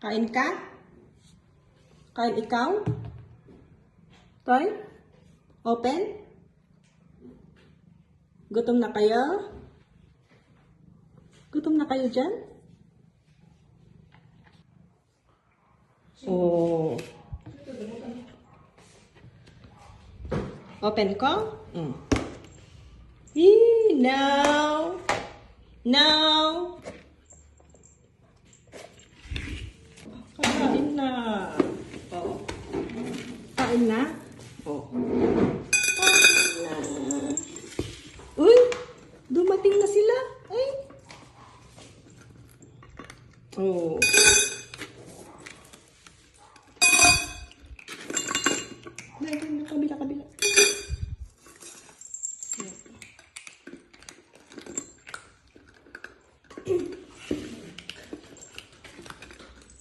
Kain ka? Kain ikaw? Toy? Open? Gutom na kayo? Gutom na kayo dyan? Oh. Open ko? No. No. Kain na. Oh. Kain na?